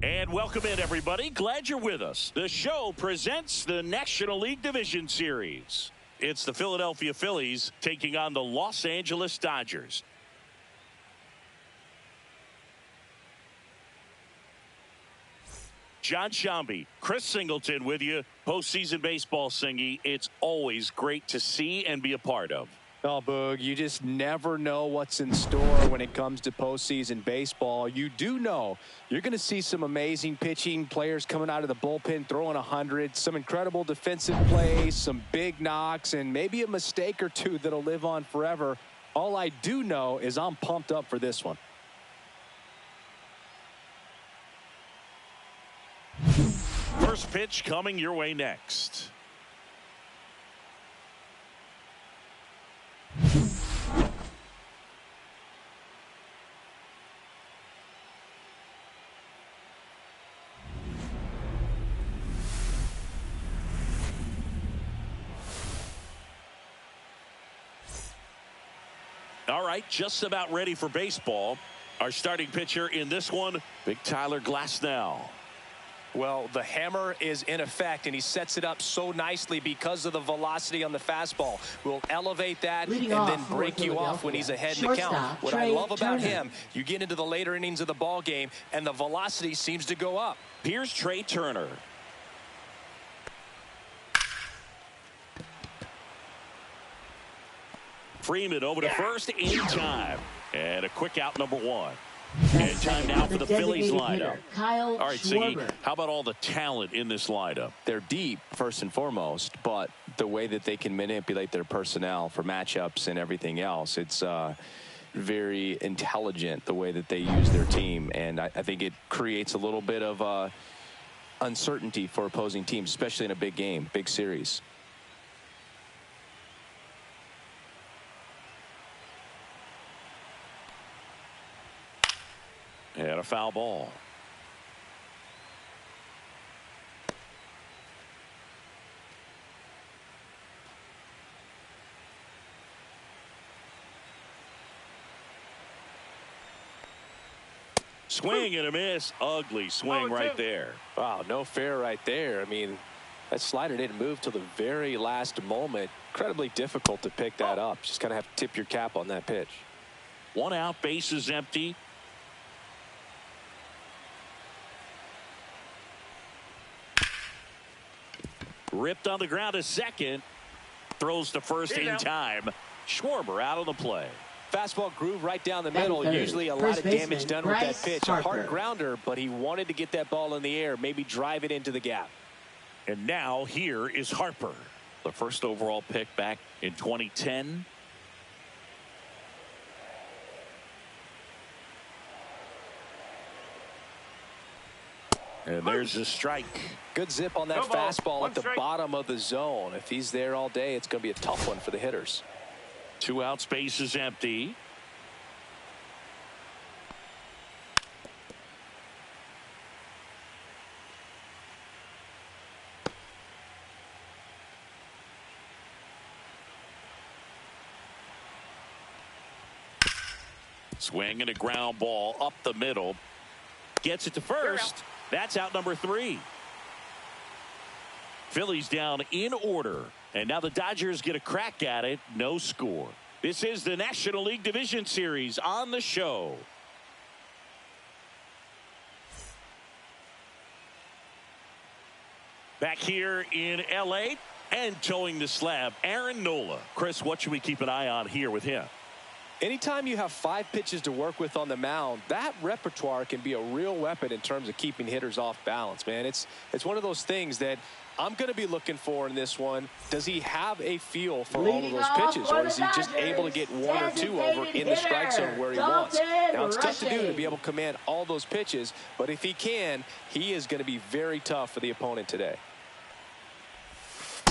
And welcome in, everybody. Glad you're with us. The show presents the National League Division Series. It's the Philadelphia Phillies taking on the Los Angeles Dodgers. John Shambi, Chris Singleton with you. Postseason baseball, Singy. It's always great to see and be a part of. Oh, Boog, you just never know what's in store when it comes to postseason baseball. You do know you're going to see some amazing pitching, players coming out of the bullpen throwing 100, some incredible defensive plays, some big knocks, and maybe a mistake or two that'll live on forever. All I do know is I'm pumped up for this one. First pitch coming your way next. All right, just about ready for baseball. Our starting pitcher in this one, Big Tyler Glasnow. Well, the hammer is in effect, and he sets it up so nicely because of the velocity on the fastball. We'll elevate that and then break you off when he's ahead in the count. What I love about him, you get into the later innings of the ball game, and the velocity seems to go up. Here's Trey Turner. Freeman over to first in time. And a quick out, number one. And time now for the Phillies lineup. All right, Siggy, how about all the talent in this lineup? They're deep, first and foremost, but the way that they can manipulate their personnel for matchups and everything else, it's very intelligent the way that they use their team. And I think it creates a little bit of uncertainty for opposing teams, especially in a big game, big series. And a foul ball. Swing and a miss. Ugly swing right there. Wow, no fair right there. I mean, that slider didn't move till the very last moment. Incredibly difficult to pick that up. Just kind of have to tip your cap on that pitch. One out, base is empty. Ripped on the ground to second. Throws to first in time. Schwarber out on the play. Fastball groove right down the middle. Usually a lot of damage done with that pitch. A hard grounder, but he wanted to get that ball in the air, maybe drive it into the gap. And now here is Harper, the first overall pick back in 2010. And there's a strike. Good zip on that fastball at the bottom of the zone. If he's there all day, it's going to be a tough one for the hitters. Two outs, base is empty. Swing and a ground ball up the middle. Gets it to first. That's out number 3. Phillies down in order. And now the Dodgers get a crack at it. No score. This is the National League Division Series on the show. Back here in L.A. and towing the slab, Aaron Nola. Chris, what should we keep an eye on here with him? Anytime you have 5 pitches to work with on the mound, that repertoire can be a real weapon in terms of keeping hitters off balance, man. It's one of those things that I'm going to be looking for in this one. Does he have a feel for all of those pitches, or is he just able to get 1 or 2 over in the strike zone where he wants? Now, it's tough to do to be able to command all those pitches, but if he can, he is going to be very tough for the opponent today.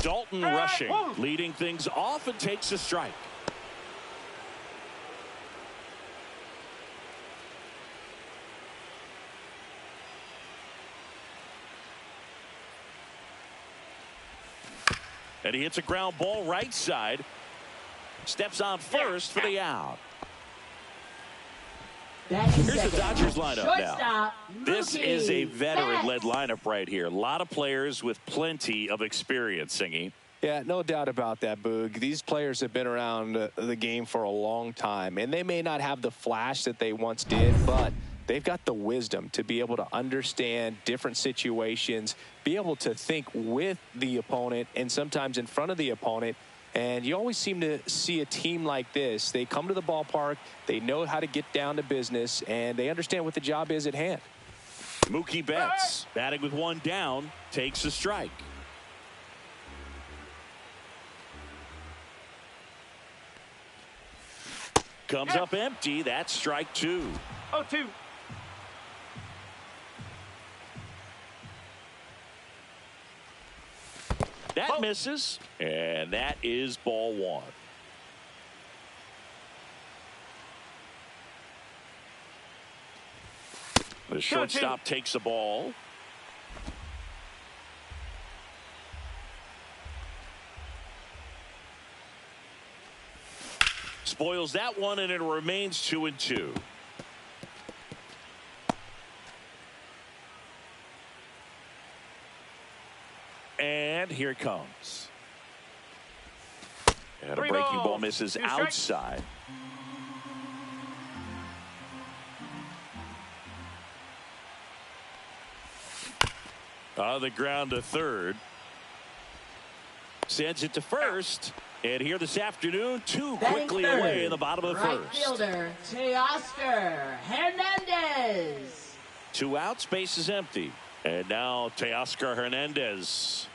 Dalton rushing, leading things off, and takes a strike. And he hits a ground ball right side. Steps on first for the out. Here's the Dodgers lineup now. This is a veteran-led lineup right here. A lot of players with plenty of experience, Singy. Yeah, no doubt about that, Boog. These players have been around the game for a long time, and they may not have the flash that they once did, but they've got the wisdom to be able to understand different situations, be able to think with the opponent and sometimes in front of the opponent. And you always seem to see a team like this. They come to the ballpark, they know how to get down to business, and they understand what the job is at hand. Mookie Betts, batting with one down, takes a strike. Comes up empty. That's strike two. 0-2. That misses, and that is ball one. The shortstop takes the ball. Spoils that one, and it remains 2-2. And here it comes. And a breaking ball misses outside. On the ground to third. Sends it to first. And here this afternoon, two quickly away in the bottom of the first. Right fielder, Teoscar Hernandez. 2 outs, base is empty. And now Teoscar Hernandez.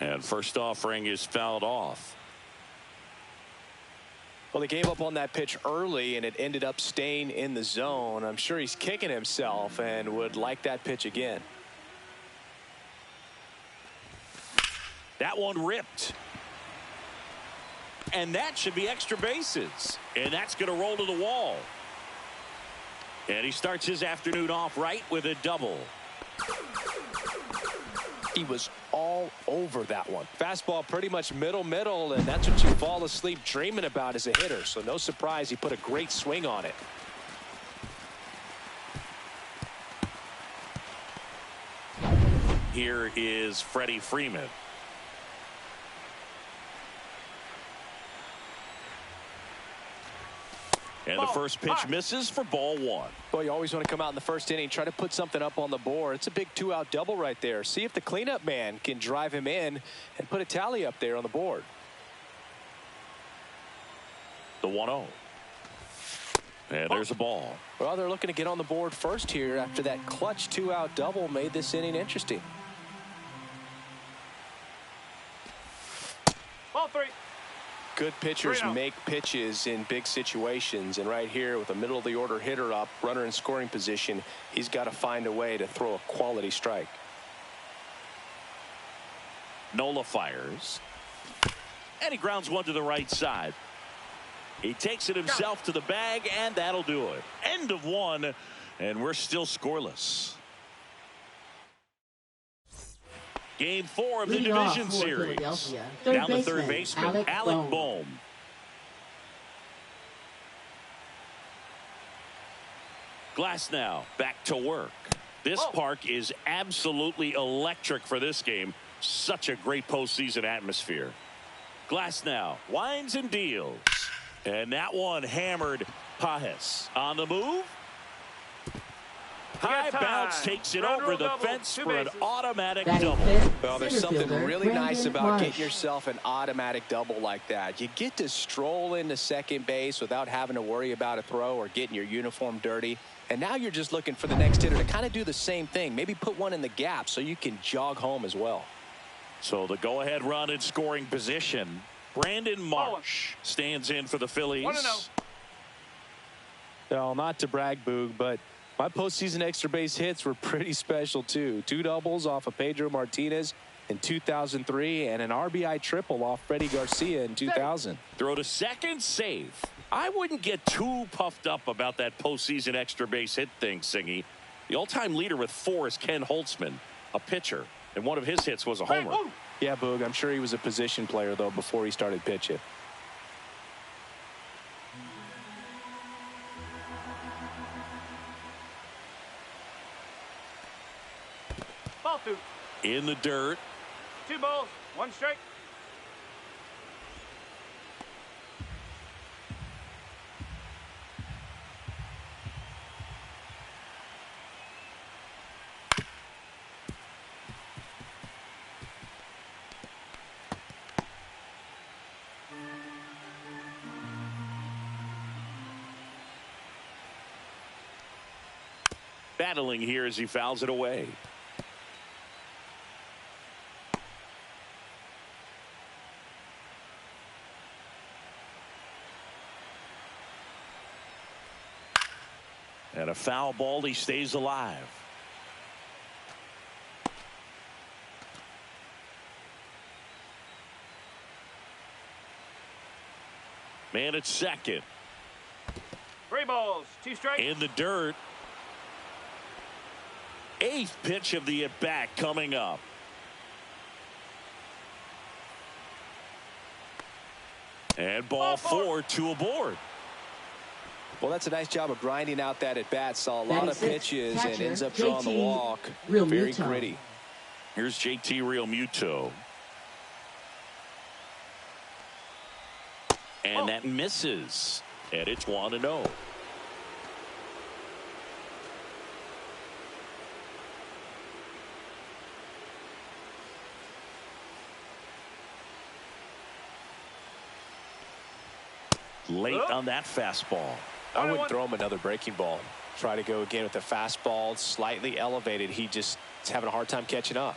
And first offering is fouled off. Well, they gave up on that pitch early, and it ended up staying in the zone. I'm sure he's kicking himself and would like that pitch again. That one ripped. And that should be extra bases. And that's going to roll to the wall. And he starts his afternoon off right with a double. He was all over that one. Fastball pretty much middle, and that's what you fall asleep dreaming about as a hitter. So no surprise he put a great swing on it. Here is Freddie Freeman. And the first pitch misses for ball one. Well, you always want to come out in the first inning, try to put something up on the board. It's a big 2-out double right there. See if the cleanup man can drive him in and put a tally up there on the board. The 1-0. And there's a ball. Well, they're looking to get on the board first here after that clutch 2-out double made this inning interesting. Ball 3. Good pitchers make pitches in big situations, and right here with a middle of the order hitter up, runner in scoring position, he's got to find a way to throw a quality strike. Nola fires, and he grounds one to the right side. He takes it himself to the bag, and that'll do it. End of one, and we're still scoreless. Game 4 of the division series. Down the third baseman, Alec Bohm. Glass now back to work. This park is absolutely electric for this game. Such a great postseason atmosphere. Glass now winds and deals. And that one hammered Pajes. On the move. High bounce takes it over the fence for an automatic double. Well, there's something really nice about getting yourself an automatic double like that. You get to stroll into second base without having to worry about a throw or getting your uniform dirty. And now you're just looking for the next hitter to kind of do the same thing. Maybe put one in the gap so you can jog home as well. So the go-ahead run in scoring position. Brandon Marsh stands in for the Phillies. 1-0. Well, not to brag, Boog, but my postseason extra base hits were pretty special, too. 2 doubles off of Pedro Martinez in 2003 and an RBI triple off Freddie Garcia in 2000. Throw to second, safe. I wouldn't get too puffed up about that postseason extra base hit thing, Singy. The all-time leader with 4 is Ken Holtzman, a pitcher, and one of his hits was a homer. Yeah, Boog, I'm sure he was a position player, though, before he started pitching. Ball 2. In the dirt. 2 balls, 1 strike. Battling here as he fouls it away. And a foul ball. He stays alive. Man at second. 3 balls, 2 strikes. In the dirt. 8th pitch of the at-bat coming up. And ball 4, 2 aboard. Well, that's a nice job of grinding out that at-bat. Saw a lot of pitches and ends up JT drawing the walk. Real Very Muto. gritty. Here's JT Real Muto. And that misses. And it's 1-0. Late on that fastball. I wouldn't throw him another breaking ball. Try to go again with the fastball, slightly elevated. He just is having a hard time catching up.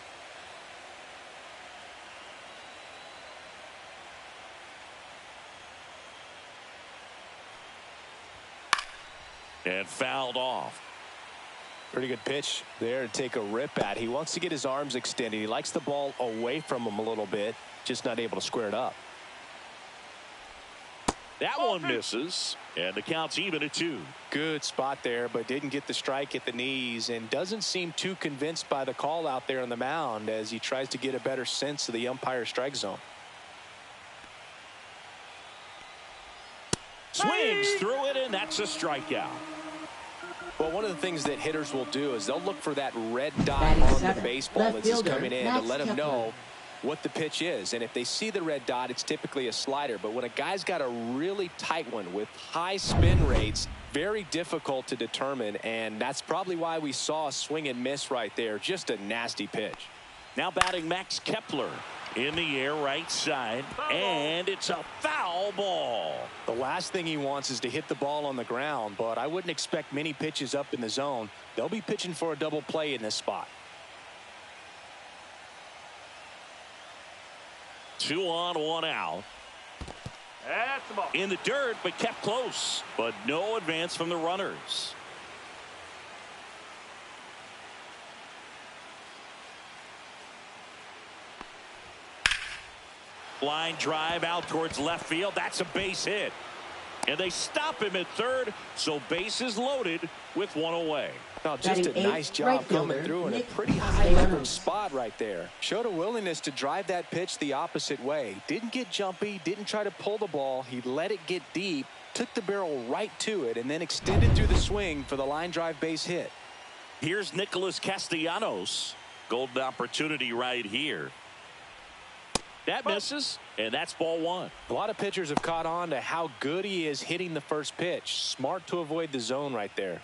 And fouled off. Pretty good pitch there to take a rip at. He wants to get his arms extended. He likes the ball away from him a little bit, just not able to square it up. That one misses, and the count's even at 2. Good spot there, but didn't get the strike at the knees and doesn't seem too convinced by the call out there on the mound as he tries to get a better sense of the umpire's strike zone. Swings through it, and that's a strikeout. Well, one of the things that hitters will do is they'll look for that red dot Batting on the seventh, baseball left that's just fielder, coming in to Max let them Kepler. know what the pitch is. And if they see the red dot, it's typically a slider. But when a guy's got a really tight one with high spin rates, very difficult to determine. And that's probably why we saw a swing and miss right there. Just a nasty pitch. Now batting Max Kepler in the air, right side, and it's a foul ball. The last thing he wants is to hit the ball on the ground, but I wouldn't expect many pitches up in the zone. They'll be pitching for a double play in this spot. 2 on, 1 out. That's the ball. In the dirt, but kept close. But no advance from the runners. Line drive out towards left field. That's a base hit. And they stop him at third, so bases loaded with 1 away. Oh, just a Batting nice eighth, job right coming fielder, through in a Nick pretty high leverage Castellanos. spot right there. Showed a willingness to drive that pitch the opposite way. Didn't get jumpy, didn't try to pull the ball. He let it get deep, took the barrel right to it, and then extended through the swing for the line drive base hit. Here's Nicholas Castellanos. Golden opportunity right here. That misses, and that's ball 1. A lot of pitchers have caught on to how good he is hitting the first pitch. Smart to avoid the zone right there.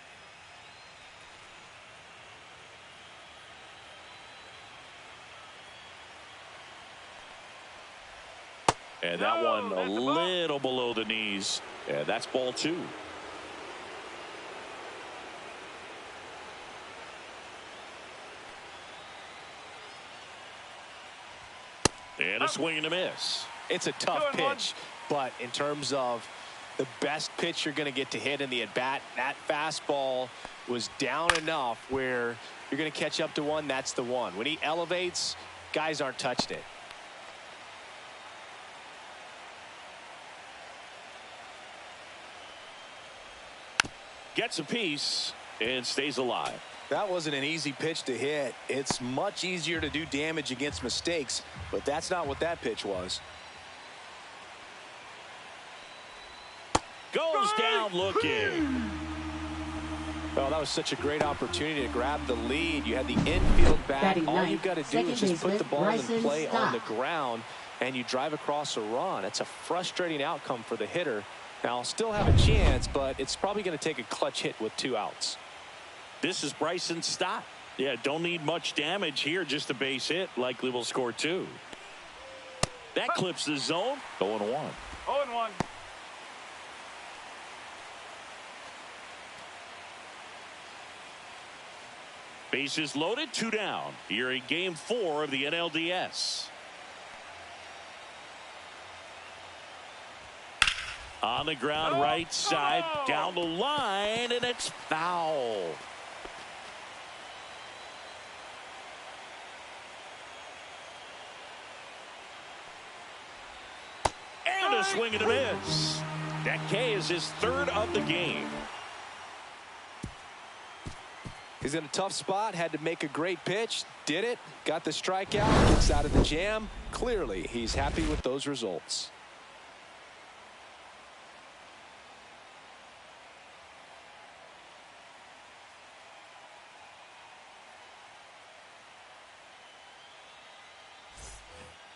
And that No, one a that's a ball. little below the knees. And that's ball 2. And a swing and a miss. It's a tough 2-1. pitch, but in terms of the best pitch you're going to get to hit in the at-bat, that fastball was down enough where you're going to catch up to one. That's the one. When he elevates, guys aren't touching it. Gets a piece and stays alive. That wasn't an easy pitch to hit. It's much easier to do damage against mistakes, but that's not what that pitch was. Goes down looking. Well, that was such a great opportunity to grab the lead. You had the infield back. Batting All ninth, you've got to do second is just put the ball in Bryson play on the Stott. ground, and you drive across a run. It's a frustrating outcome for the hitter. Now, I'll still have a chance, but it's probably going to take a clutch hit with 2 outs. This is Bryson Stott. Yeah, don't need much damage here, just a base hit. Likely will score 2. That clips the zone. 0-1. 0-1. Bases loaded, 2 down. Here in game 4 of the NLDS. On the ground, right side, down the line, and it's foul. And a swing and a miss. That K is his 3rd of the game. He's in a tough spot, had to make a great pitch, did it, got the strikeout, gets out of the jam. Clearly, he's happy with those results.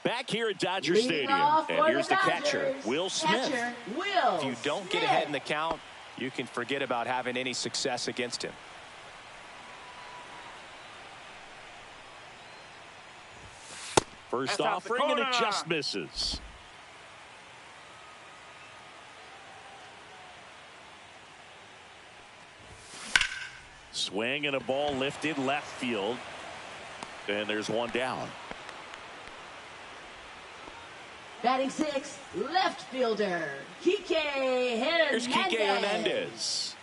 Back here at Dodger Leading Stadium, off and for here's the catcher, Dodgers. Will Smith. Catcher, Will If you don't get Smith. ahead in the count, you can forget about having any success against him. First That's out the offering, and it corner. just misses. Swing and a ball lifted left field. And there's 1 down. Batting 6, left fielder, Kike Hernandez. Here's Kike Hernandez.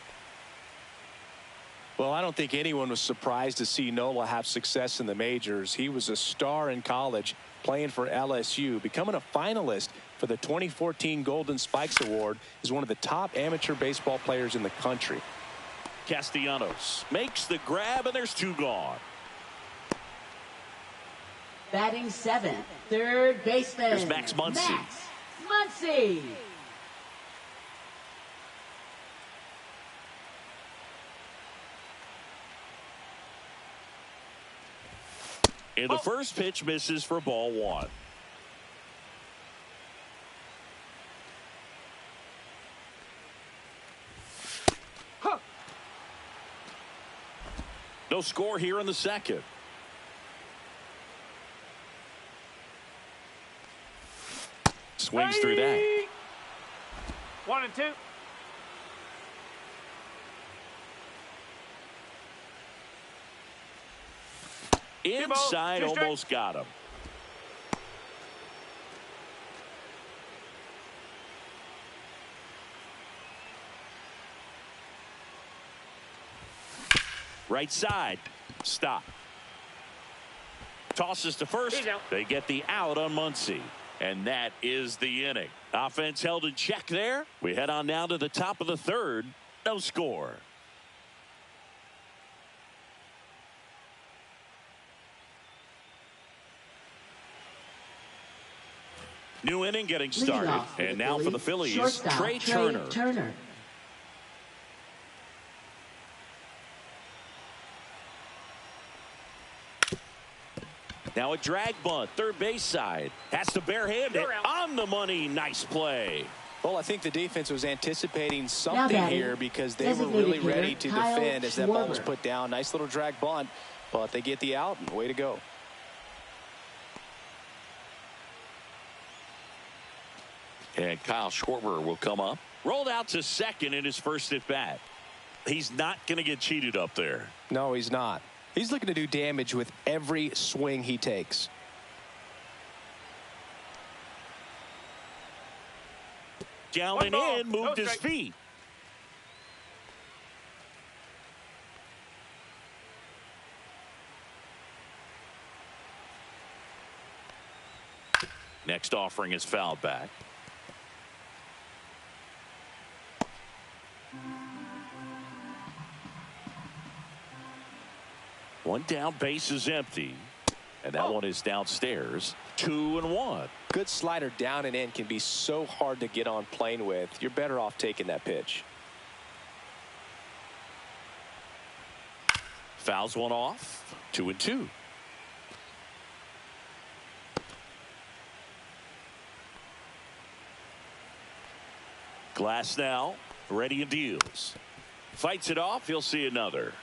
Well, I don't think anyone was surprised to see Nola have success in the majors. He was a star in college, playing for LSU, becoming a finalist for the 2014 Golden Spikes Award, is one of the top amateur baseball players in the country. Castellanos makes the grab, and there's 2 gone. Batting 7, third baseman. Here's Max Muncy. Max Muncy. And the first pitch misses for ball 1. No score here in the 2nd. Swings through that. 1 and 2. Inside, 2 strikes. almost got him. Right side. Stop. Tosses to first. He's out. They get the out on Muncy. And that is the inning. Offense held in check there. We head on down to the top of the 3rd. No score. New inning getting Leading started. off And now for the Phillies, shortstop, Trey Turner. Now a drag bunt, third base side. Has to barehand it You're out. on the money. Nice play. Well, I think the defense was anticipating something batting, here because they were designated really hitter, ready to Kyle defend as that ball was Schwarber. put down. Nice little drag bunt, but they get the out, and way to go. And Kyle Schwarber will come up. Rolled out to second in his first at bat. He's not going to get cheated up there. No, he's not. He's looking to do damage with every swing he takes. Down One and ball, in, moved no his strike. feet. Next offering is fouled back. One down, base is empty. And that one is downstairs. 2-1. Good slider down and in can be so hard to get on plane with. You're better off taking that pitch. Fouls one off. 2-2. Glass now, ready and deals. Fights it off. He'll see another.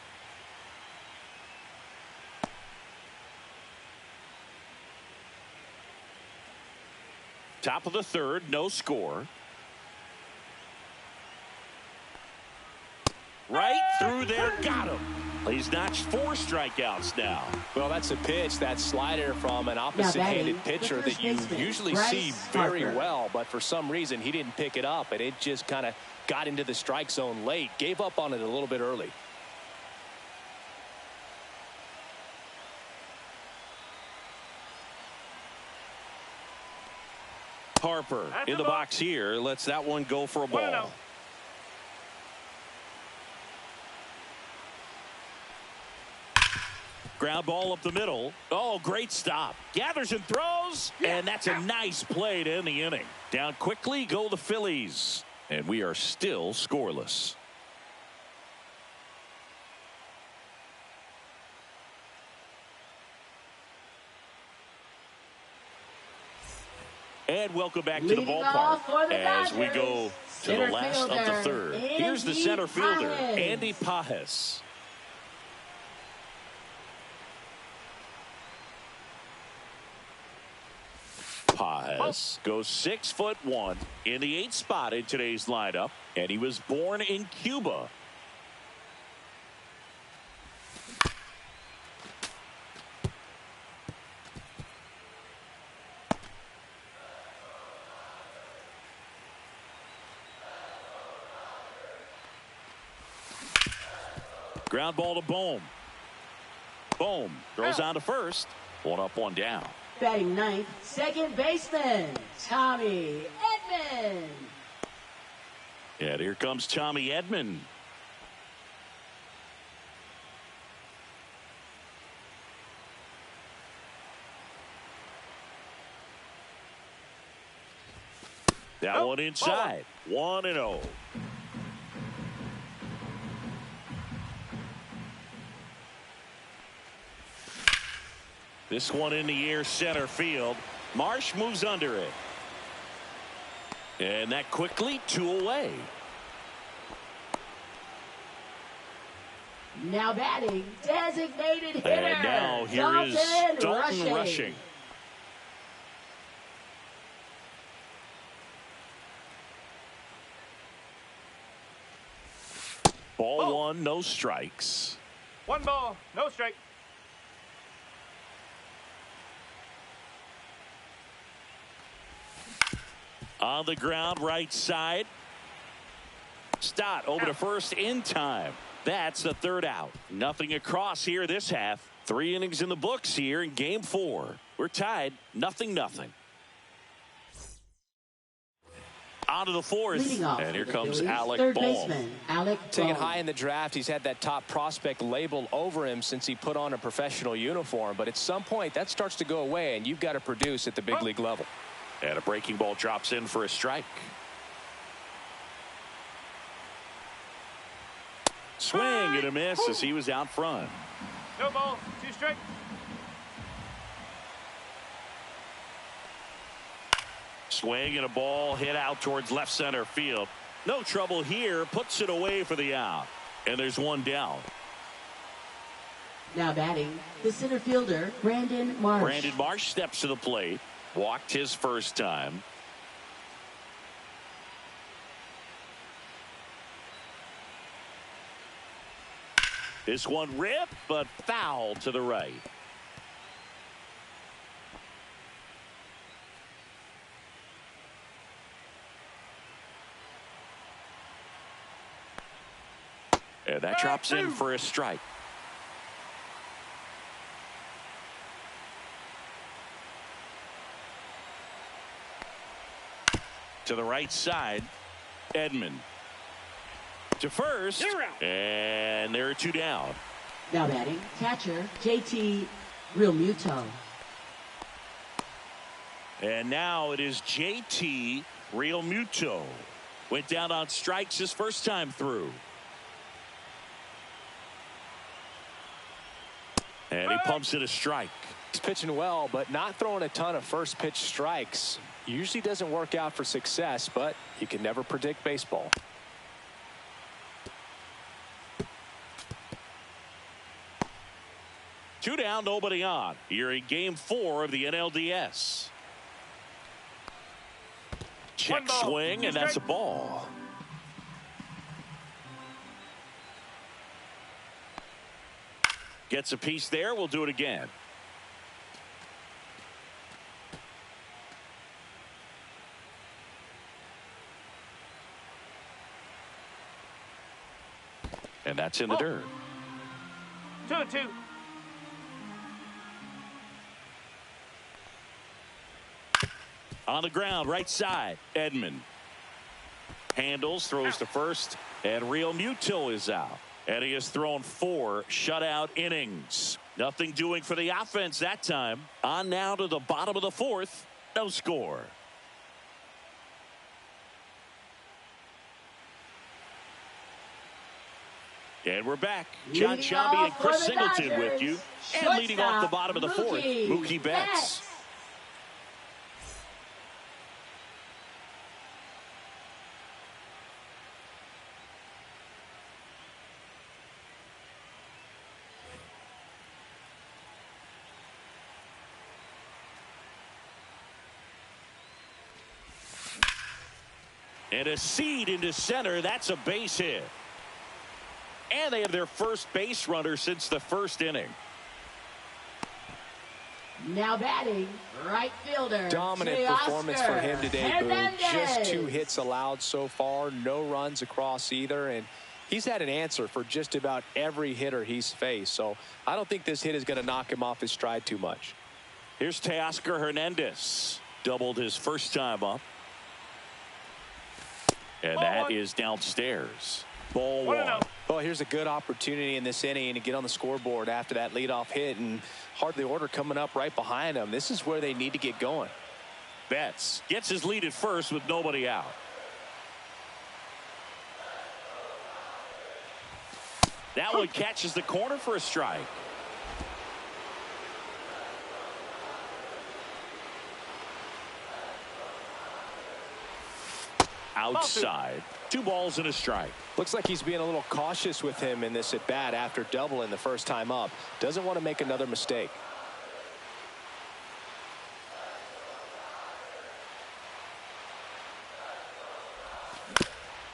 Top of the third, no score. Right through there, got him. He's notched 4 strikeouts now. Well, that's a pitch, that slider from an opposite-handed pitcher that you usually see very well, but for some reason he didn't pick it up, and it just kind of got into the strike zone late, gave up on it a little bit early. Harper in the box here, lets that one go for a ball. Ground ball up the middle. Oh, great stop. Gathers and throws, and that's a nice play to end the inning. Down quickly go the Phillies, and we are still scoreless. And welcome back to the ballpark as we go to the last of the third. Here's the center fielder, Andy Pajes. Pajes goes 6'1" in the 8th spot in today's lineup, and he was born in Cuba. Ground ball to Bohm. Bohm throws on to first. 1 up, 1 down. Batting ninth, second baseman, Tommy Edman. And here comes Tommy Edman. That one inside. 1-0. This one in the air, center field. Marsh moves under it. And that quickly 2 away. Now batting, designated hitter. And now here is Dalton rushing. Ball 1, no strikes. 1 ball, no strike. On the ground, right side. Stott over to first in time. That's the 3rd out. Nothing across here this half. 3 innings in the books here in game 4. We're tied 0-0. On to the 4th. And here comes Alec Bohm. Taken high in the draft, he's had that top prospect label over him since he put on a professional uniform. But at some point, that starts to go away, and you've got to produce at the big league level. And a breaking ball drops in for a strike. Swing and a miss as he was out front. No ball, 2 strike. Swing and a ball hit out towards left center field. No trouble here. Puts it away for the out. And there's 1 down. Now batting, the center fielder, Brandon Marsh. Brandon Marsh steps to the plate. Walked his first time. This one ripped, but foul to the right. And that drops in for a strike. To the right side, Edman. To first, and there are 2 down. Now batting, catcher, JT Realmuto. And now it is JT Realmuto. Went down on strikes his first time through. And he pumps it a strike. He's pitching well, but not throwing a ton of first pitch strikes. Usually doesn't work out for success, but you can never predict baseball. Two down, nobody on. Here in game 4 of the NLDS. Check swing, and that's a ball. Gets a piece there. We'll do it again. And that's in the dirt. 2-2. On the ground, right side, Edman. Handles, throws to first, and Realmuto is out. And he has thrown 4 shutout innings. Nothing doing for the offense that time. On now to the bottom of the 4th. No score. And we're back. John Shambi and Chris Singleton with you. And leading off the bottom of the 4th, Mookie Betts. And a seed into center. That's a base hit. And they have their first base runner since the first inning. Now batting, right fielder. Dominant performance for him today, Boone. Just 2 hits allowed so far. No runs across either. And he's had an answer for just about every hitter he's faced. So I don't think this hit is going to knock him off his stride too much. Here's Teoscar Hernandez. Doubled his first time up. And that is downstairs. Ball 1. Well, here's a good opportunity in this inning to get on the scoreboard after that leadoff hit, and hardly order coming up right behind them. This is where they need to get going. Betts gets his lead at first with nobody out. That one catches the corner for a strike. Outside. 2 balls and a strike. Looks like he's being a little cautious with him in this at bat after doubling the first time up. Doesn't want to make another mistake.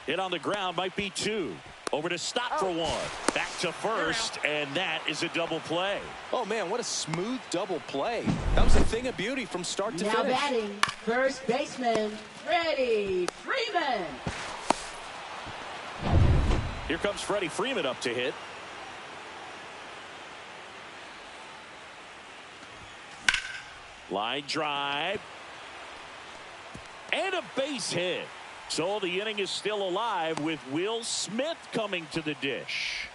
Hit on the ground, might be 2. Over to stop for 1. Back to first, and that is a double play. Oh, man, what a smooth double play. That was a thing of beauty from start to finish. Now batting, first baseman, Freddie Freeman. Here comes Freddie Freeman up to hit. Line drive. And a base hit. So the inning is still alive with Will Smith coming to the dish.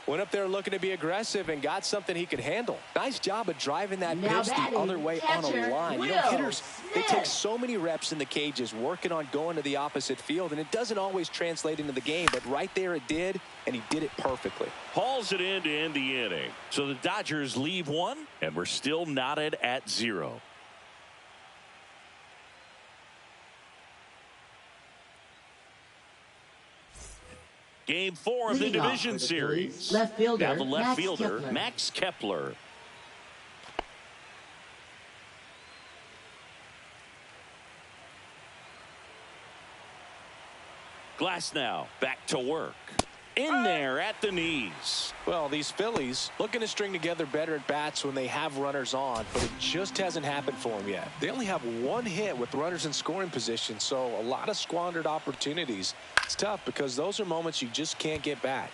Went up there looking to be aggressive and got something he could handle. Nice job of driving that pitch the other way on a line. You know, hitters, they take so many reps in the cages working on going to the opposite field, and it doesn't always translate into the game, but right there it did, and he did it perfectly. Hauls it in to end the inning. So the Dodgers leave 1, and we're still knotted at 0. Game 4 of the division series. Left fielder, now the left fielder, Max Kepler. Glass now back to work. In there at the knees. Well, these Phillies looking to string together better at bats when they have runners on, but it just hasn't happened for them yet. They only have 1 hit with runners in scoring position, so a lot of squandered opportunities. It's tough because those are moments you just can't get back.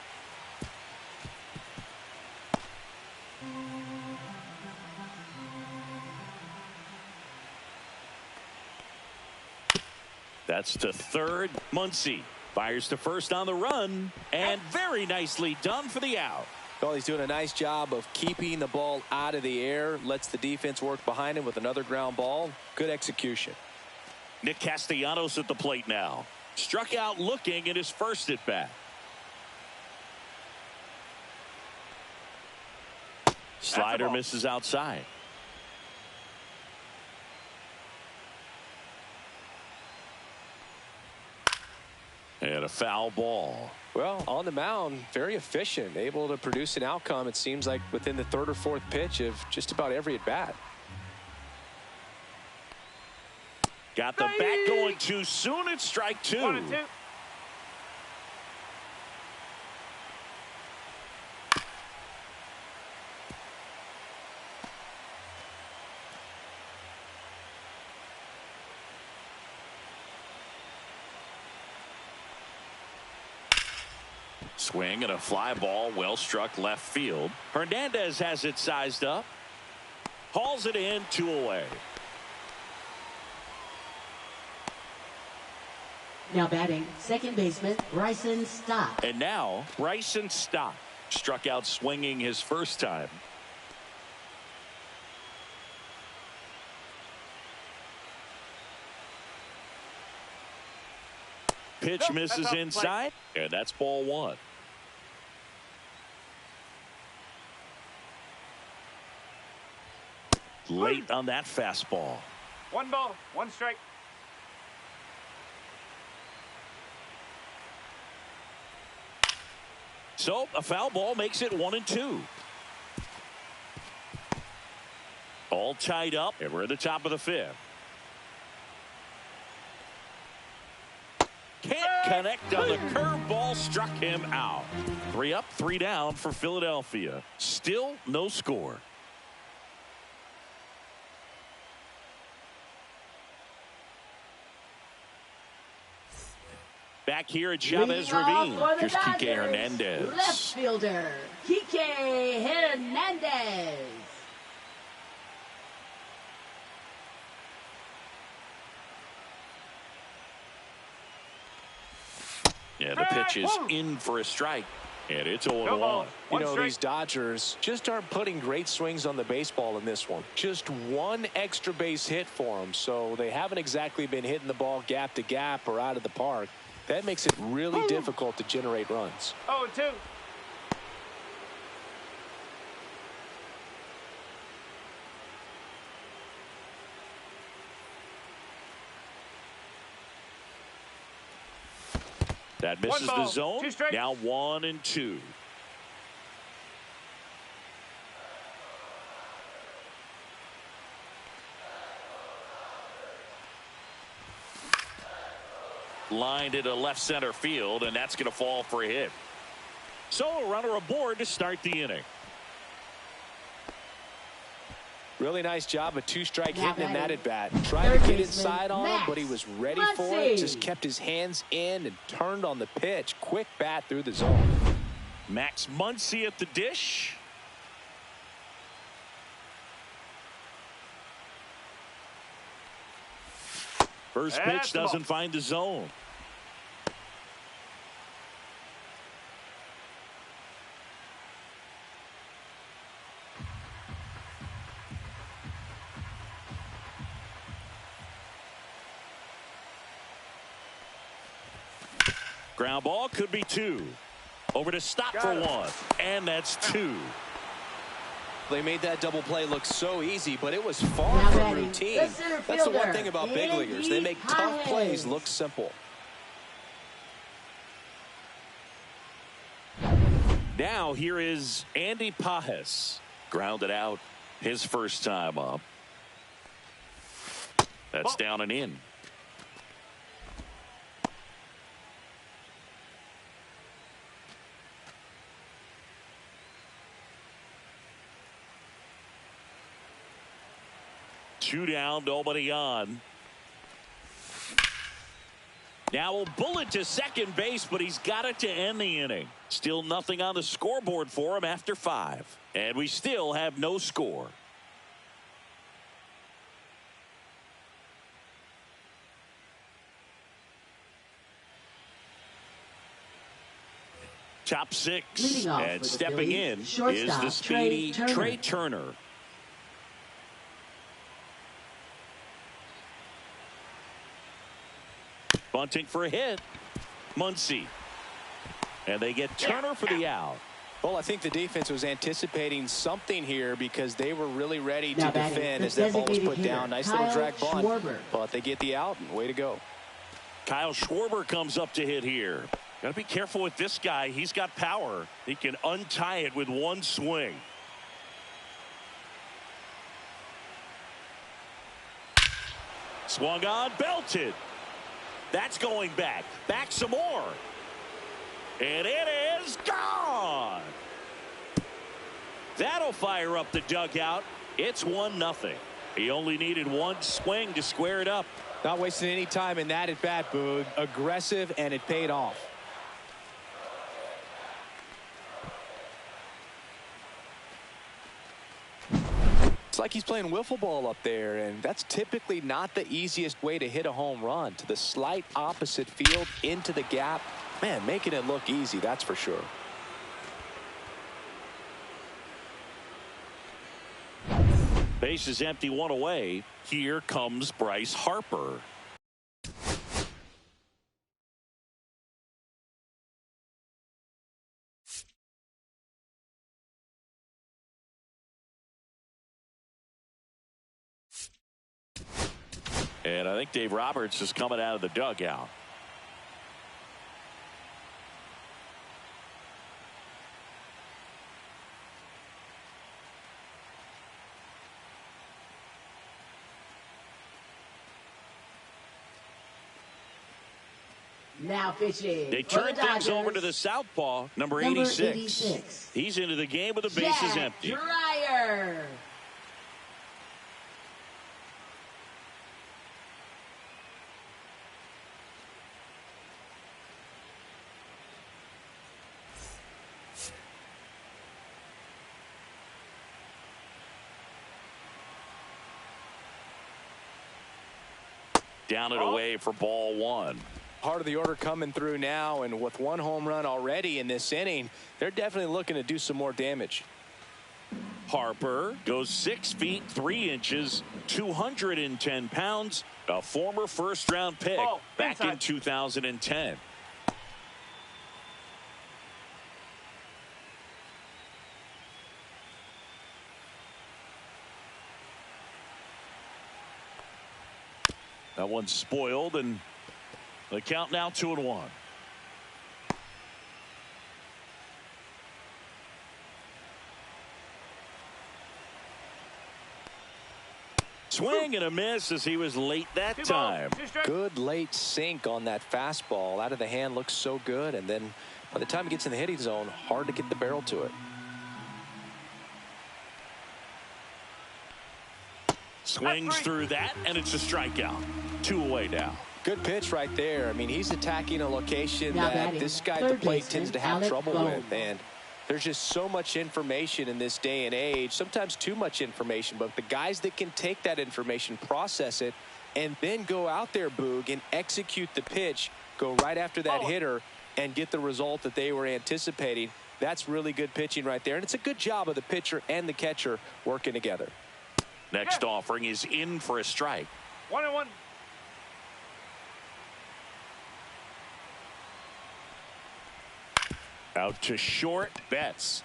That's to third. Muncy Fires to first on the run, and very nicely done for the out. Well, he's doing a nice job of keeping the ball out of the air, lets the defense work behind him with another ground ball. Good execution. Nick Castellanos at the plate now. Struck out looking at his first at bat. Slider misses outside. And a foul ball. Well, on the mound, very efficient, able to produce an outcome, it seems like, within the third or fourth pitch of just about every at bat. Got the bat going too soon. It's strike two. 1-2. Swing and a fly ball, well struck left field. Hernandez has it sized up. Hauls it in, 2 away. Now batting, second baseman, Bryson Stott. And now, Bryson Stott struck out swinging his first time. Pitch misses inside, and that's ball one. Late on that fastball. 1 ball, 1 strike. So a foul ball makes it 1-2. All tied up, and we're at the top of the 5th. Can't connect on the curveball, struck him out. 3 up, 3 down for Philadelphia. Still no score. Back here at Chavez Ravine. Here's Kike Hernandez. Left fielder, Kike Hernandez. Yeah, the pitch is in for a strike. And it's 0-1. You know, these Dodgers just aren't putting great swings on the baseball in this one. Just one extra base hit for them. So they haven't exactly been hitting the ball gap to gap or out of the park. That makes it really difficult to generate runs. 0-2. That misses the zone. Now 1-2. Lined into left center field, and that's going to fall for a hit. So a runner aboard to start the inning. Really nice job, a 2-strike hitting in that at bat. Tried to get inside on him, but he was ready for it. Just kept his hands in and turned on the pitch. Quick bat through the zone. Max Muncy at the dish. First pitch doesn't find the zone. Ground ball, could be 2. Over to Stott for 1. And that's 2. They made that double play look so easy, but it was far from routine. That's the one thing about big leaguers. They make tough plays look simple. Now here is Andy Pages. Grounded out his first time up. That's down and in. Two down, nobody on. Now a bullet to second base, but he's got it to end the inning. Still nothing on the scoreboard for him after 5. And we still have no score. Top six. Leading off And for the stepping in Phillies, is the shortstop, speedy Trey Turner. Trey Turner. Bunting for a hit. Muncy. And they get Turner for the out. Well, I think the defense was anticipating something here because they were really ready to Now batting, defend the as that ball was put designated down. hitter, Nice little Kyle drag bunt, Schwarber. but they get the out, and way to go. Kyle Schwarber comes up to hit here. Got to be careful with this guy. He's got power. He can untie it with one swing. Swung on, belted. That's going back. Back some more. And it is gone. That'll fire up the dugout. It's 1-0. He only needed one swing to square it up. Not wasting any time in that at bat, Boog. Aggressive, and it paid off. It's like he's playing wiffle ball up there, and that's typically not the easiest way to hit a home run. To the slight opposite field, into the gap. Man, making it look easy, that's for sure. Base is empty, one away. Here comes Bryce Harper. And I think Dave Roberts is coming out of the dugout. Now pitching. They for turn the things over Dodgers, to the southpaw, number 86. He's into the game with the bases Jack empty. Dreyer. Down and away for ball one. Part of the order coming through now, and with one home run already in this inning, they're definitely looking to do some more damage. Harper goes 6 feet 3 inches, 210 pounds, a former first-round pick back in 2010. That one's spoiled, and the count now 2-1. Swing and a miss as he was late that time. Good late sink on that fastball. Out of the hand, looks so good, and then by the time it gets in the hitting zone, hard to get the barrel to it. Swings through that, and it's a strikeout. 2 away now. Good pitch right there. I mean, he's attacking a location Now that batting, this guy at the third plate baseman, tends to have Alec trouble Bohm. with, and there's just so much information in this day and age, sometimes too much information, but the guys that can take that information, process it, and then go out there, Boog, and execute the pitch, go right after that hitter, and get the result that they were anticipating. That's really good pitching right there, and it's a good job of the pitcher and the catcher working together. Next offering is in for a strike. 1-1. Out to short, Betts.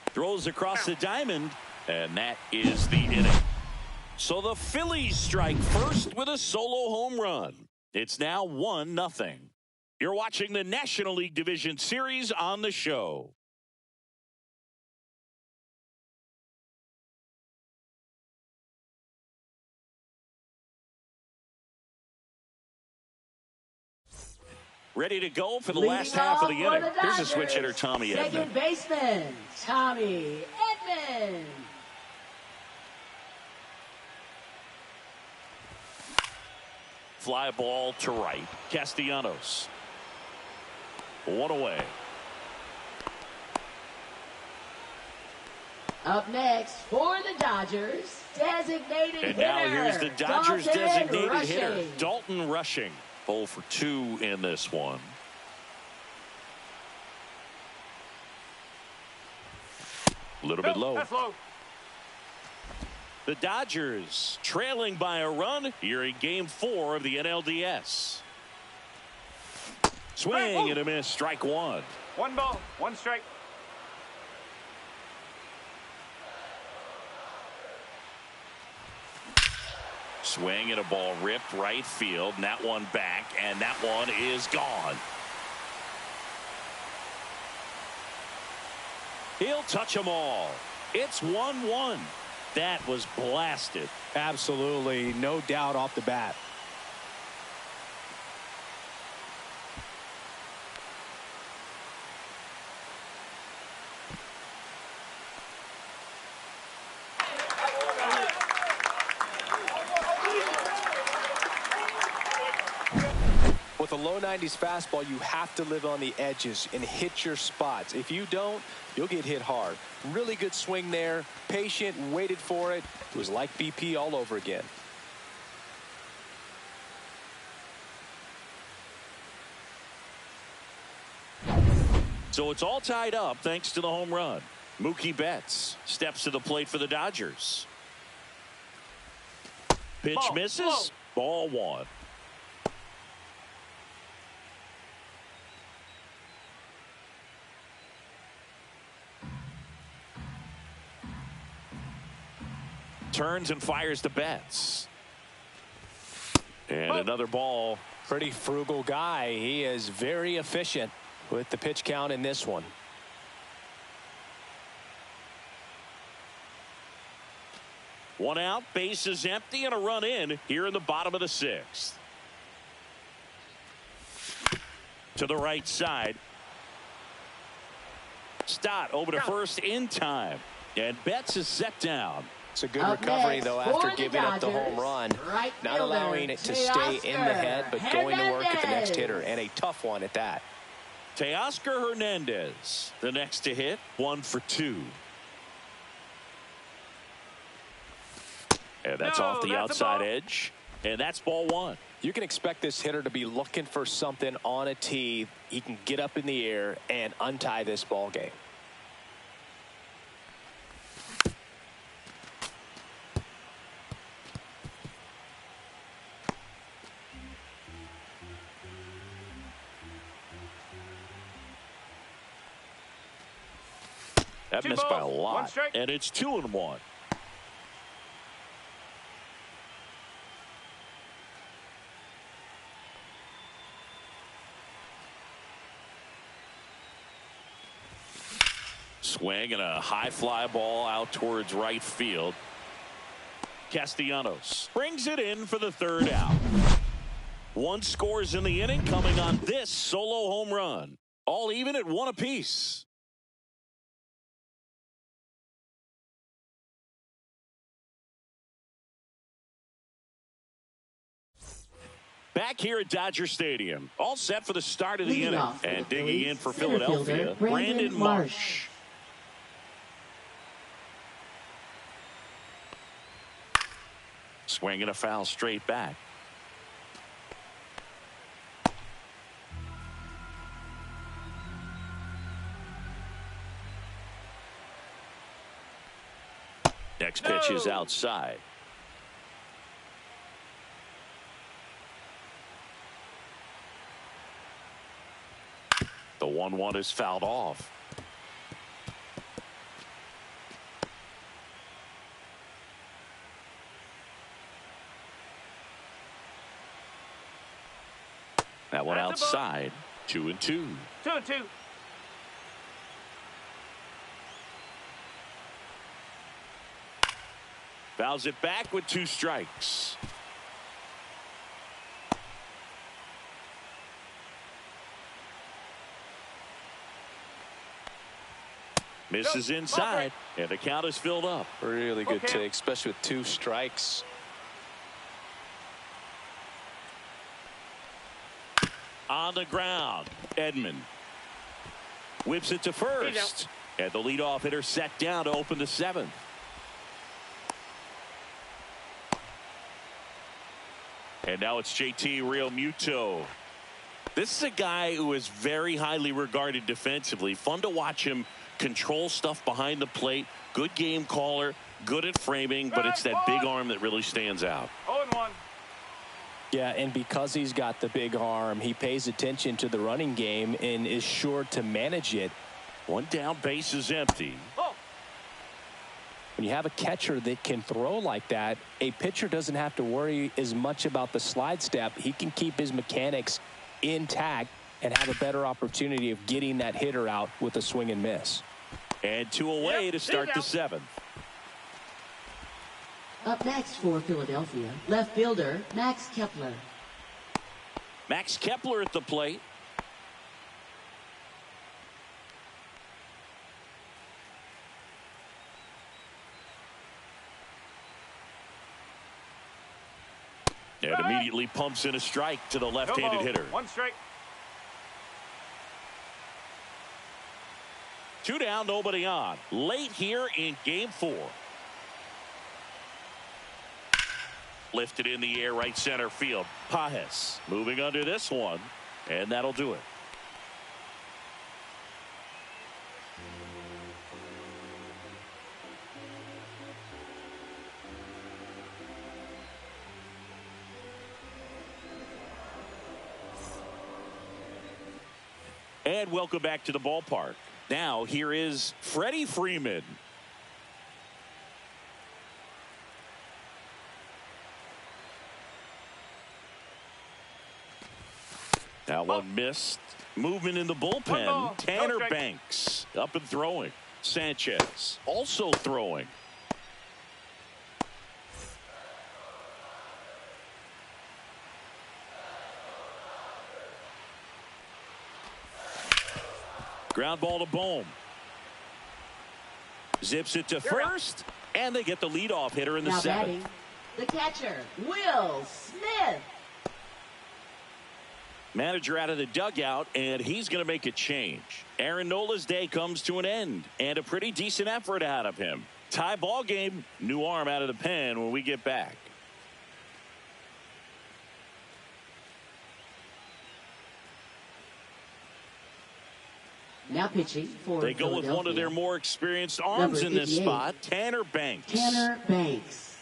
Throws across the diamond, and that is the inning. So the Phillies strike first with a solo home run. It's now 1-0. You're watching the National League Division Series on the show. Ready to go for the last half of the inning. Here's a switch hitter, Tommy Edman. Second baseman, Tommy Edman. Fly ball to right. Castellanos. 1 away. Up next for the Dodgers, designated hitter. And now here's the Dodgers Dalton designated Rushing. hitter, Dalton Rushing. 0 for 2 in this one. A little bit low. That's low. The Dodgers trailing by a run here in Game 4 of the NLDS. Swing and a miss. Strike one. One ball, one strike. Swing and a ball ripped right field. And that one back, and that one is gone. He'll touch them all. It's 1-1. That was blasted. Absolutely, no doubt off the bat. With a low 90s fastball, you have to live on the edges and hit your spots. If you don't, you'll get hit hard. Really good swing there. Patient, waited for it. It was like BP all over again. So it's all tied up thanks to the home run. Mookie Betts steps to the plate for the Dodgers. Pitch misses. Ball one. Turns and fires to Betts. And another ball. Pretty frugal guy. He is very efficient with the pitch count in this one. One out, base is empty, and a run in here in the bottom of the sixth. To the right side. Stott over to first in time. And Betts is set down. It's a good recovery, though, after giving up the home run. Not allowing it to stay in the head, but going to work at the next hitter, and a tough one at that. Teoscar Hernandez, the next to hit, 1 for 2. And that's off the outside edge, and that's ball one. You can expect this hitter to be looking for something on a tee. He can get up in the air and untie this ball game. That missed by a lot, and it's 2-1. Swing and a high fly ball out towards right field. Castellanos brings it in for the third out. One scores in the inning coming on this solo home run. All even at 1 apiece. Back here at Dodger Stadium, all set for the start of the inning. And digging in for Philadelphia, Brandon Marsh. Swinging a foul straight back. Next pitch is outside. The 1-1 is fouled off. That one outside. 2-2. 2-2. Fouls it back with 2 strikes. Misses inside, and the count is filled up. Really good take, especially with 2 strikes. On the ground, Edman whips it to first, and the leadoff hitter set down to open the 7th. And now it's JT Realmuto. This is a guy who is very highly regarded defensively. Fun to watch him control stuff behind the plate. Good game caller. Good at framing. But it's that big arm that really stands out. 0-1. Yeah, and because he's got the big arm, he pays attention to the running game and is sure to manage it. One down, base is empty. When you have a catcher that can throw like that, a pitcher doesn't have to worry as much about the slide step. He can keep his mechanics intact and have a better opportunity of getting that hitter out with a swing and miss. And 2 away to start the 7th. Up next for Philadelphia, left fielder Max Kepler. Max Kepler at the plate. And immediately pumps in a strike to the left-handed hitter. 1 strike. 2 down, nobody on. Late here in game 4. Lifted in the air, right center field. Pajes moving under this one, and that'll do it. And welcome back to the ballpark. Now here is Freddie Freeman. That one missed. Movement in the bullpen. Tanner Banks up and throwing. Sanchez also throwing. Ground ball to Bohm. Zips it to first, and they get the leadoff hitter in the 7th. Batting, the catcher, Will Smith. Manager out of the dugout, and he's going to make a change. Aaron Nola's day comes to an end, and a pretty decent effort out of him. Tie ball game, new arm out of the pen when we get back. Now pitching for They go with one of their more experienced arms in this spot, Tanner Banks. Tanner Banks.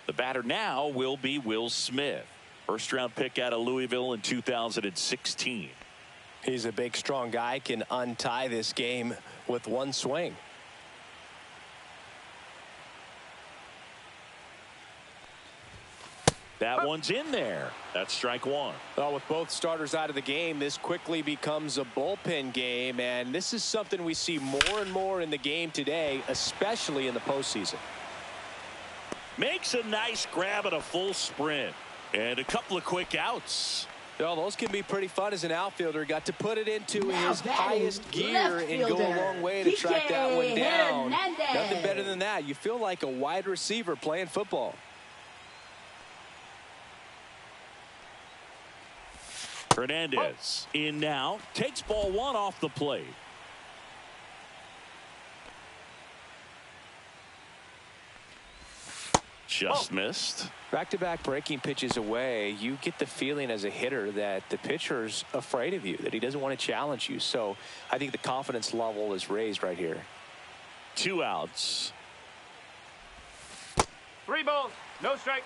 The batter now will be Will Smith. First round pick out of Louisville in 2016. He's a big, strong guy, can untie this game with one swing. That one's in there. That's strike 1. Well, with both starters out of the game, this quickly becomes a bullpen game, and this is something we see more and more in the game today, especially in the postseason. Makes a nice grab at a full sprint. And a couple of quick outs. Well, those can be pretty fun as an outfielder. Got to put it into his highest gear and go a long way to track that one down. Nothing better than that. You feel like a wide receiver playing football. Hernandez in now. Takes ball 1 off the plate. Just missed. Back-to-back breaking pitches away, you get the feeling as a hitter that the pitcher's afraid of you, that he doesn't want to challenge you. So I think the confidence level is raised right here. 2 outs. 3 balls, no strikes.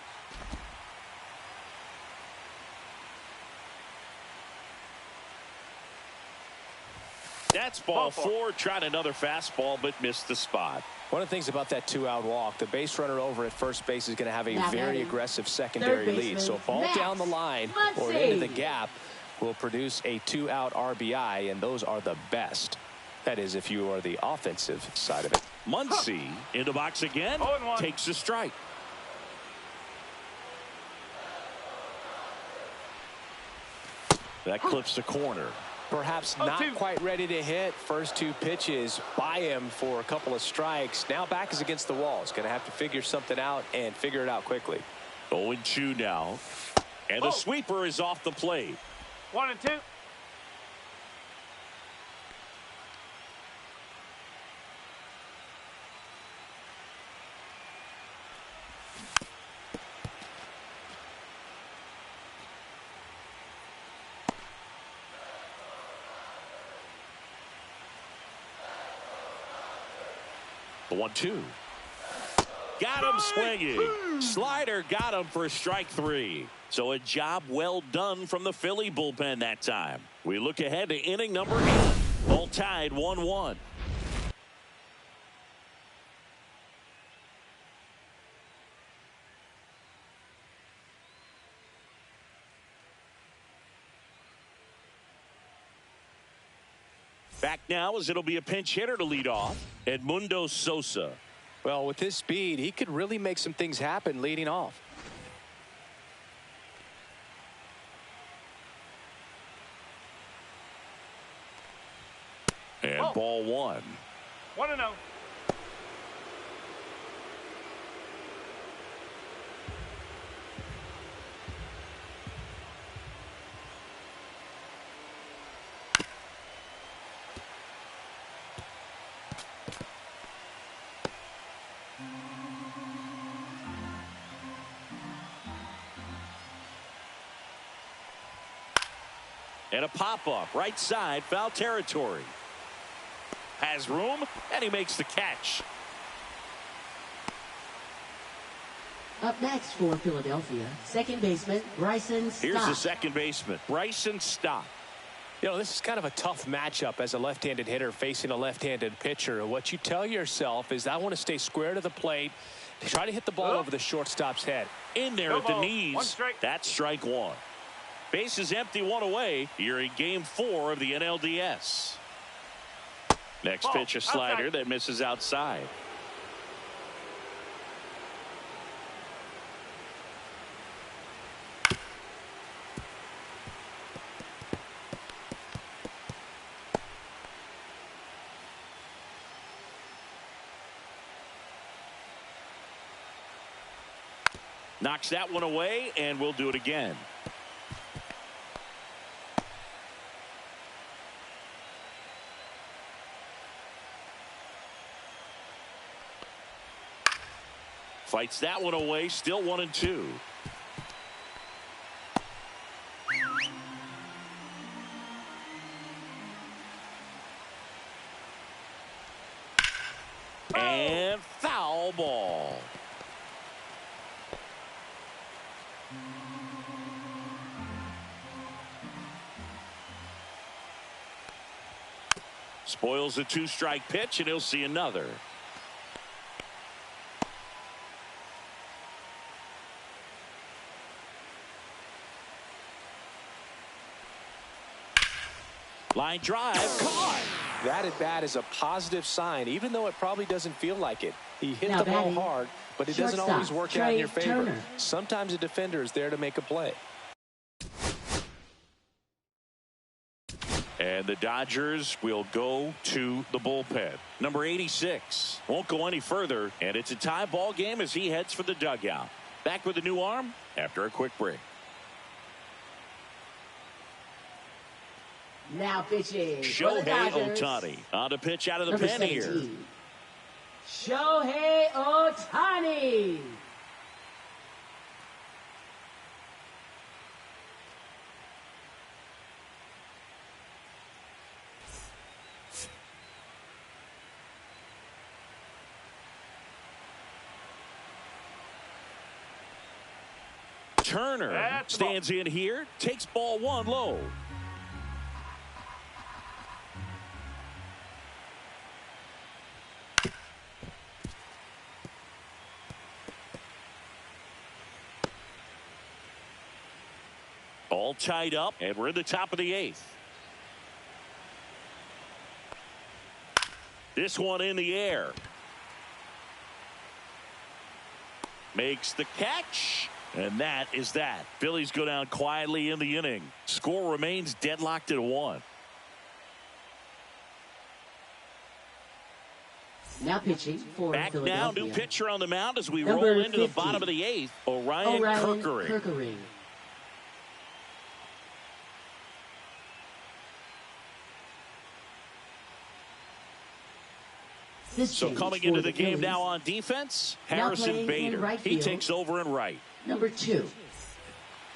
That's ball 4. Tried another fastball, but missed the spot. One of the things about that 2-out walk, the base runner over at first base is going to have a very aggressive secondary lead. So a ball down the line or into the gap will produce a 2-out RBI, and those are the best. That is, if you are the offensive side of it. Muncy in the box again. Takes a strike. That clips the corner. Perhaps not quite ready to hit. First 2 pitches by him for a couple of strikes. Now back is against the wall. He's going to have to figure something out and figure it out quickly. 0-2 now. And the sweeper is off the plate. 1-2. 1-2. Got him swinging. Slider got him for strike 3. So a job well done from the Philly bullpen that time. We look ahead to inning number 8. All tied 1-1. Back now as it'll be a pinch hitter to lead off. Edmundo Sosa. Well, with his speed, he could really make some things happen leading off. And ball 1. 1-0. And a pop-up right side, foul territory. Has room, and he makes the catch. Up next for Philadelphia, second baseman Bryson Stott. Here's the second baseman, Bryson Stott. You know, this is kind of a tough matchup as a left-handed hitter facing a left-handed pitcher. What you tell yourself is I want to stay square to the plate, try to hit the ball over the shortstop's head. In there at the knees. That's strike 1. Base is empty, 1 away. You're in game 4 of the NLDS. Next pitch, a slider outside that misses outside. Knocks that one away, and we'll do it again. Fights that one away, still 1-2. And foul ball. Spoils a 2-strike pitch, and he'll see another. Line drive, caught. That at bat is a positive sign, even though it probably doesn't feel like it. He hit the ball hard, but it doesn't always work out in your favor. Sometimes a defender is there to make a play. And the Dodgers will go to the bullpen. Number 86 won't go any further, and it's a tie ball game as he heads for the dugout. Back with a new arm after a quick break. Now pitching. Shohei Ohtani on the pitch out of the pen here. Shohei Ohtani. Turner stands in here, takes ball 1 low. All tied up, and we're in the top of the 8th. This one in the air. Makes the catch, and that is that. Phillies go down quietly in the inning. Score remains deadlocked at 1. Now pitching for Back Philadelphia. now, new pitcher on the mound as we Number roll into 50. the bottom of the 8th. Orion Kerkering. So coming into the game now on defense, Harrison Bader. He takes over in right. Number 2,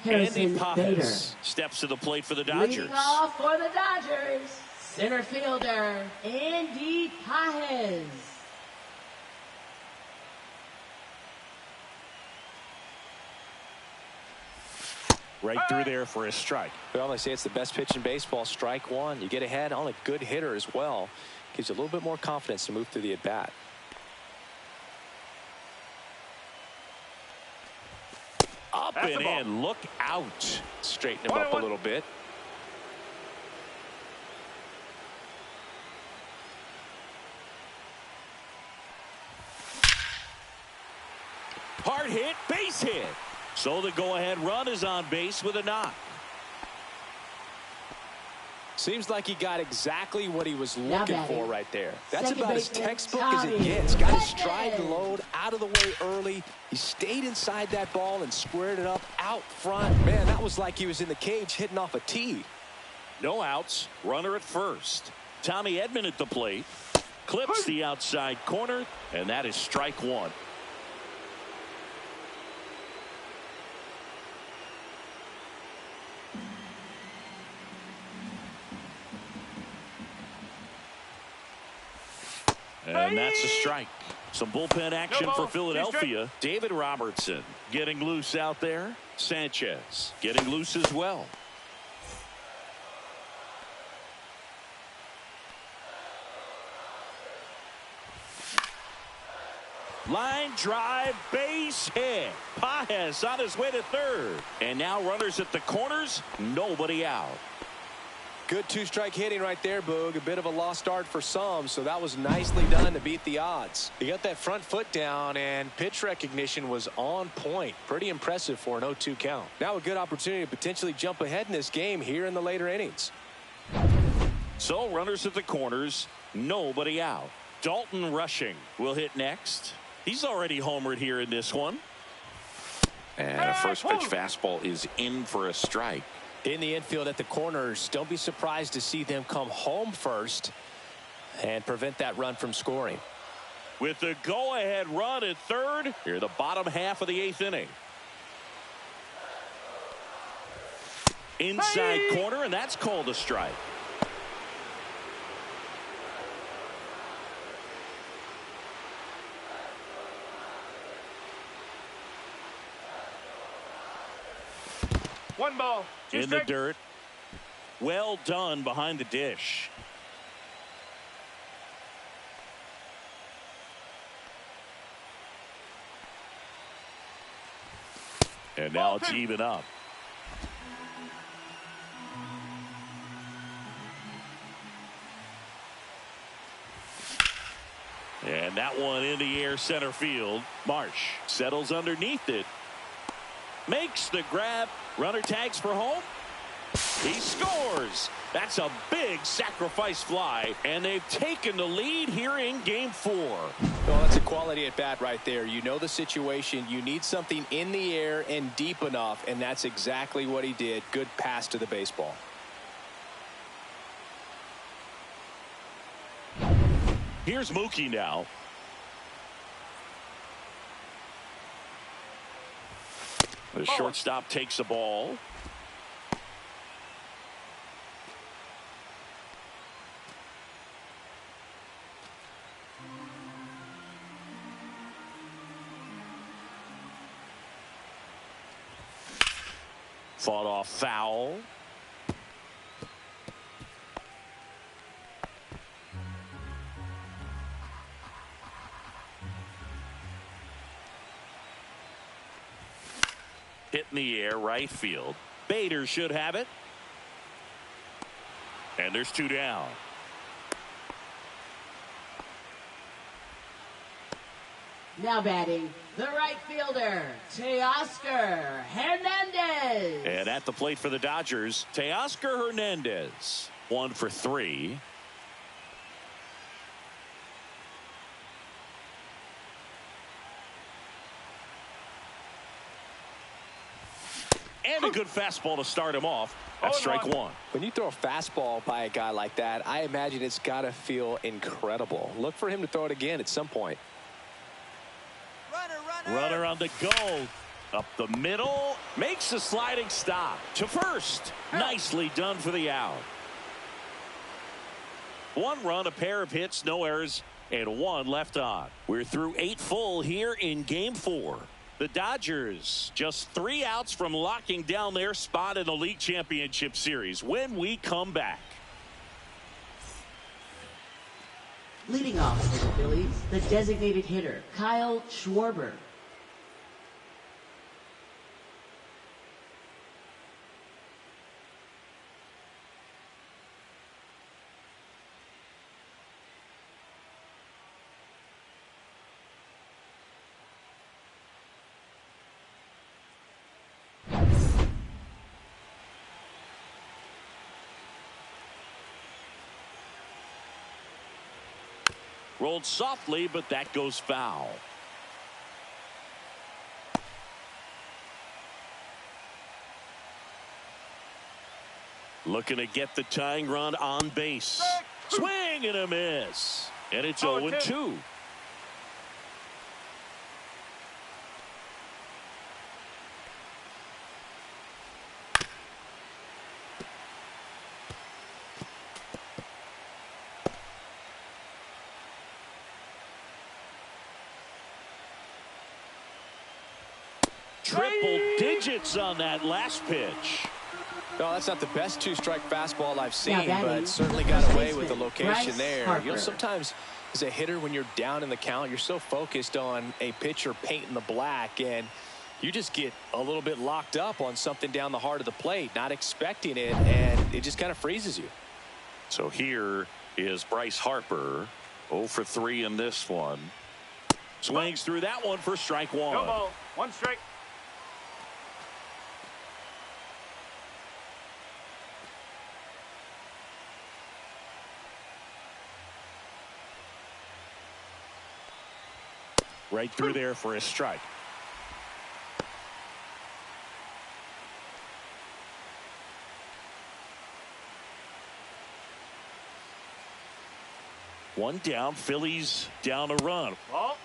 Harrison Bader. Steps to the plate for the Dodgers. Leading off for the Dodgers, center fielder Andy Pages. Right through there for a strike. Well, they say it's the best pitch in baseball. Strike one. You get ahead on a good hitter as well. Gives you a little bit more confidence to move through the at-bat. Up and in. Look out. Straighten him up a little bit. Hard hit, base hit. So the go-ahead run is on base with a knock. Seems like he got exactly what he was looking for right there. That's Second about as baseman, textbook as it gets. Got his stride load out of the way early. He stayed inside that ball and squared it up out front. Man, that was like he was in the cage hitting off a tee. No outs. Runner at first. Tommy Edman at the plate. Clips the outside corner, and that is strike one. And that's a strike. Some bullpen action for Philadelphia. David Robertson getting loose out there. Sanchez getting loose as well. Line drive, base hit. Paez on his way to third. And now runners at the corners. Nobody out. Good two-strike hitting right there, Boog. A bit of a lost start for some, so that was nicely done to beat the odds. He got that front foot down, and pitch recognition was on point. Pretty impressive for an 0-2 count. Now a good opportunity to potentially jump ahead in this game here in the later innings. So runners at the corners, nobody out. Dalton Rushing will hit next. He's already homered here in this one. And a first pitch fastball is in for a strike. In the infield at the corners, don't be surprised to see them come home first and prevent that run from scoring. With the go-ahead run at third, here the bottom half of the eighth inning. Inside corner, and that's called a strike. One ball. In the dirt. Well done behind the dish. And now it's even up. And that one in the air center field. Marsh settles underneath it. Makes the grab. Runner tags for home. He scores. That's a big sacrifice fly, and they've taken the lead here in game 4. Well, that's a quality at bat right there. You know the situation. You need something in the air and deep enough, and that's exactly what he did. Good pass to the baseball. Here's Mookie now. The shortstop takes the ball. Fought off foul. Hit in the air, right field. Bader should have it. And there's 2 down. Now batting, the right fielder, Teoscar Hernandez. And at the plate for the Dodgers, Teoscar Hernandez. 1 for 3. And a good fastball to start him off. That's strike 1. When you throw a fastball by a guy like that, I imagine it's got to feel incredible. Look for him to throw it again at some point. Runner on the go. Up the middle. Makes a sliding stop to first. Nicely done for the out. 1 run, a pair of hits, no errors, and 1 left on. We're through 8 full here in game 4. The Dodgers just 3 outs from locking down their spot in the league championship series. When we come back. Leading off for the Phillies, the designated hitter, Kyle Schwarber. Rolled softly, but that goes foul. Looking to get the tying run on base. Swing and a miss. And it's 0-2. Triple digits on that last pitch. No, that's not the best 2-strike fastball I've seen, Now but certainly got away with the location there. You know, sometimes as a hitter, when you're down in the count, you're so focused on a pitcher painting the black, and you just get a little bit locked up on something down the heart of the plate, not expecting it, and it just kind of freezes you. So here is Bryce Harper, 0 for 3 in this one. Swings through that one for strike one. No ball. 1 strike. Right through there for a strike. One down. Phillies down a run. Ball.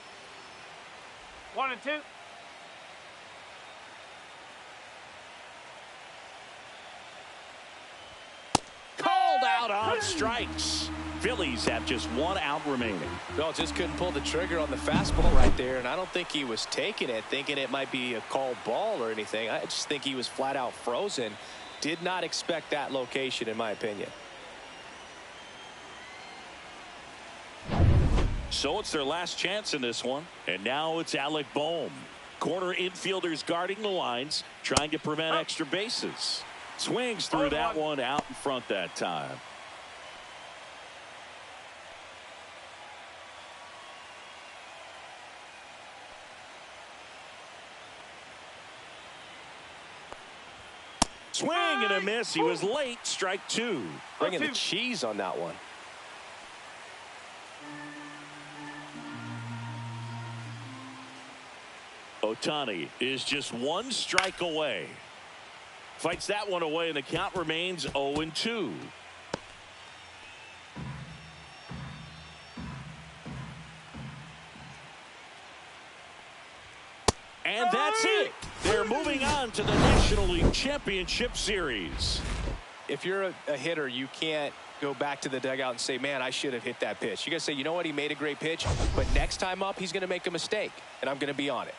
1 and 2. Called out on strikes. Phillies have just 1 out remaining. No, just couldn't pull the trigger on the fastball right there, and I don't think he was taking it, thinking it might be a called ball or anything. I just think he was flat out frozen. Did not expect that location, in my opinion. So it's their last chance in this one. And now it's Alec Bohm. Corner infielders guarding the lines, trying to prevent extra bases. Swings through that one out in front that time. Swing and a miss. He was late. Strike 2. Bringing the cheese on that one. Ohtani is just 1 strike away. Fights that one away, and the count remains 0-2. And that's it. They're moving on to the National League Championship Series. If you're a hitter, you can't go back to the dugout and say, man, I should have hit that pitch. You got to say, you know what, he made a great pitch, but next time up, he's going to make a mistake, and I'm going to be on it.